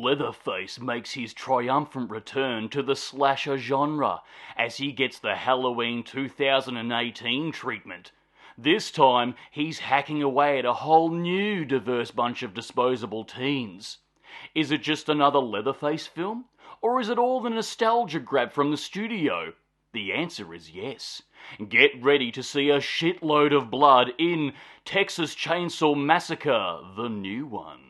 Leatherface makes his triumphant return to the slasher genre as he gets the Halloween 2018 treatment. This time, he's hacking away at a whole new diverse bunch of disposable teens. Is it just another Leatherface film? Or is it all the nostalgia grab from the studio? The answer is yes. Get ready to see a shitload of blood in Texas Chainsaw Massacre, the new one.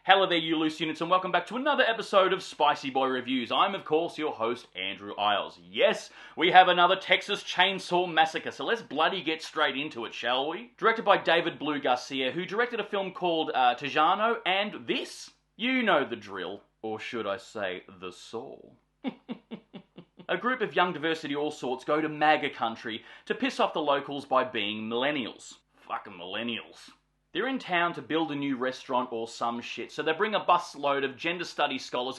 Hello there, you loose units, and welcome back to another episode of Spicy Boy Reviews. I'm, of course, your host, Andrew Iles. Yes, we have another Texas Chainsaw Massacre, so let's bloody get straight into it, shall we? Directed by David Blue Garcia, who directed a film called Tejano and this. You know the drill, or should I say, the soul. A group of young diversity all sorts go to MAGA country to piss off the locals by being millennials. Fucking millennials. They're in town to build a new restaurant or some shit, so they bring a busload of gender studies scholars,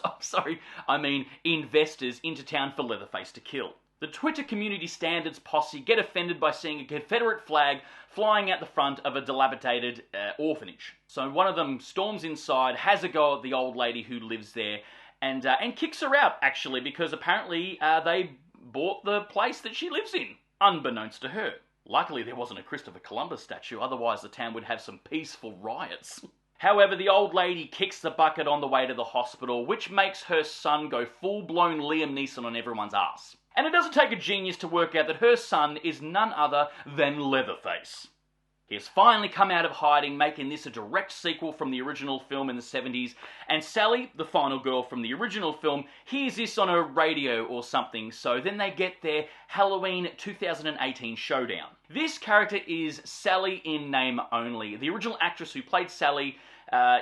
investors into town for Leatherface to kill. The Twitter community standards posse get offended by seeing a Confederate flag flying out the front of a dilapidated orphanage. So one of them storms inside, has a go at the old lady who lives there, and kicks her out, actually, because apparently they bought the place that she lives in, unbeknownst to her. Luckily, there wasn't a Christopher Columbus statue, otherwise the town would have some peaceful riots. However, the old lady kicks the bucket on the way to the hospital, which makes her son go full-blown Liam Neeson on everyone's ass. And it doesn't take a genius to work out that her son is none other than Leatherface. He has finally come out of hiding, making this a direct sequel from the original film in the 70s, and Sally, the final girl from the original film, hears this on a radio or something, so then they get their Halloween 2018 showdown. This character is Sally in name only. The original actress who played Sally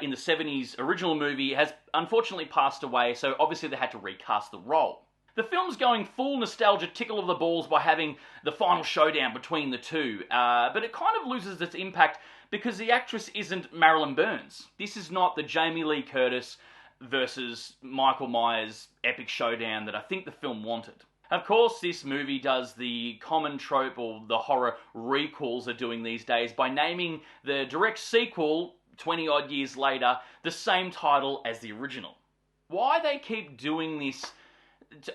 in the 70s original movie has unfortunately passed away, so obviously they had to recast the role. The film's going full nostalgia tickle of the balls by having the final showdown between the two, but it kind of loses its impact because the actress isn't Marilyn Burns. This is not the Jamie Lee Curtis versus Michael Myers epic showdown that I think the film wanted. Of course, this movie does the common trope, or the horror recalls are doing these days, by naming the direct sequel, 20 odd years later, the same title as the original. Why they keep doing this,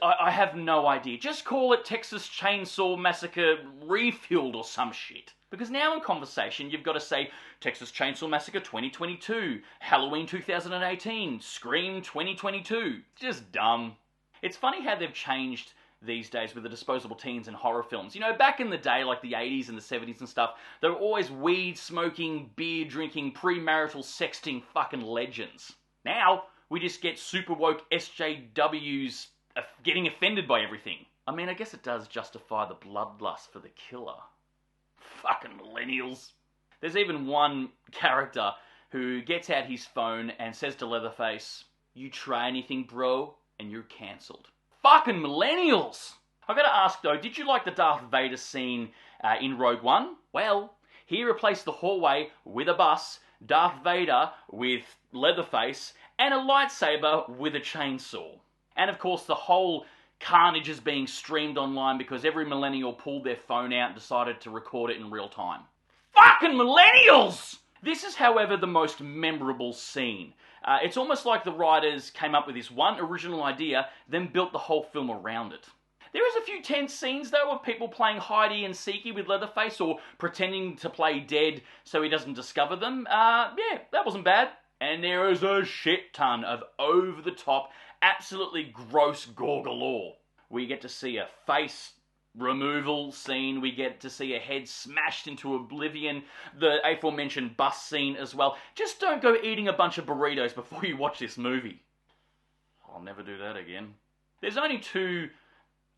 I have no idea. Just call it Texas Chainsaw Massacre Refueled or some shit. Because now in conversation you've got to say Texas Chainsaw Massacre 2022, Halloween 2018, Scream 2022. Just dumb. It's funny how they've changed these days with the disposable teens and horror films. You know, back in the day, like the 80s and the 70s and stuff, they were always weed-smoking, beer-drinking, premarital sexting fucking legends. Now, we just get super woke SJWs getting offended by everything. I mean, I guess it does justify the bloodlust for the killer. Fucking millennials. There's even one character who gets out his phone and says to Leatherface, "You try anything, bro, and you're cancelled." Fucking millennials! I gotta ask though, did you like the Darth Vader scene in Rogue One? Well, he replaced the hallway with a bus, Darth Vader with Leatherface, and a lightsaber with a chainsaw. And of course the whole carnage is being streamed online because every millennial pulled their phone out and decided to record it in real time. Fucking millennials! This is, however, the most memorable scene. It's almost like the writers came up with this one original idea, then built the whole film around it. There is a few tense scenes, though, of people playing hidey and seeky with Leatherface or pretending to play dead so he doesn't discover them. Yeah, that wasn't bad. And there is a shit ton of over-the-top, absolutely gross gore galore. We get to see a face removal scene, we get to see a head smashed into oblivion, the aforementioned bus scene as well. Just don't go eating a bunch of burritos before you watch this movie. I'll never do that again. There's only two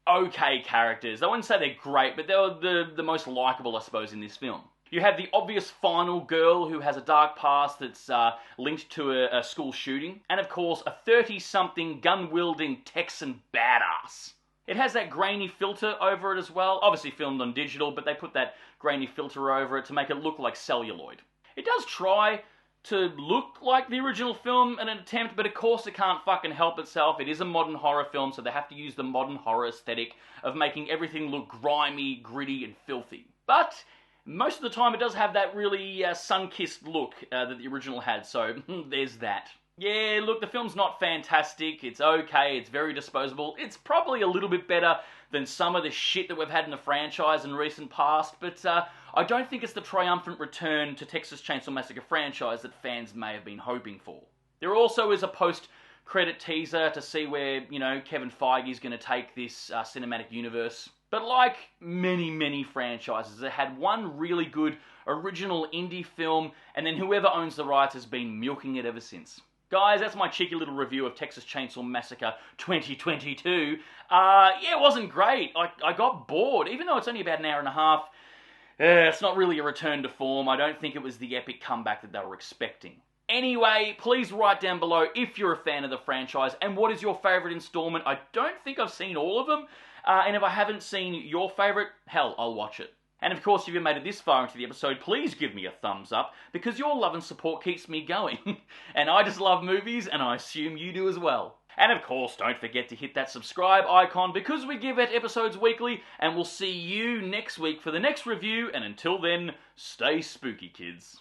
okay characters. I wouldn't say they're great, but they're the most likeable, I suppose, in this film. You have the obvious final girl who has a dark past that's linked to a school shooting. And of course, a 30-something gun-wielding Texan badass. It has that grainy filter over it as well. Obviously filmed on digital, but they put that grainy filter over it to make it look like celluloid. It does try to look like the original film in an attempt, but of course it can't fucking help itself. It is a modern horror film, so they have to use the modern horror aesthetic of making everything look grimy, gritty, and filthy. But most of the time it does have that really sun-kissed look that the original had, so there's that. Yeah, look, the film's not fantastic. It's okay. It's very disposable. It's probably a little bit better than some of the shit that we've had in the franchise in recent past, but I don't think it's the triumphant return to Texas Chainsaw Massacre franchise that fans may have been hoping for. There also is a post-credit teaser to see where, Kevin Feige is going to take this cinematic universe. But like many, many franchises, it had one really good original indie film, and then whoever owns the rights has been milking it ever since. Guys, that's my cheeky little review of Texas Chainsaw Massacre 2022. It wasn't great. I got bored. Even though it's only about an hour and a half, it's not really a return to form. I don't think it was the epic comeback that they were expecting. Anyway, please write down below if you're a fan of the franchise and what is your favourite installment. I don't think I've seen all of them. And if I haven't seen your favourite, hell, I'll watch it. And of course, if you made it this far into the episode, please give me a thumbs up, because your love and support keeps me going. And I just love movies, and I assume you do as well. And of course, don't forget to hit that subscribe icon, because we give out episodes weekly, and we'll see you next week for the next review, and until then, stay spooky, kids.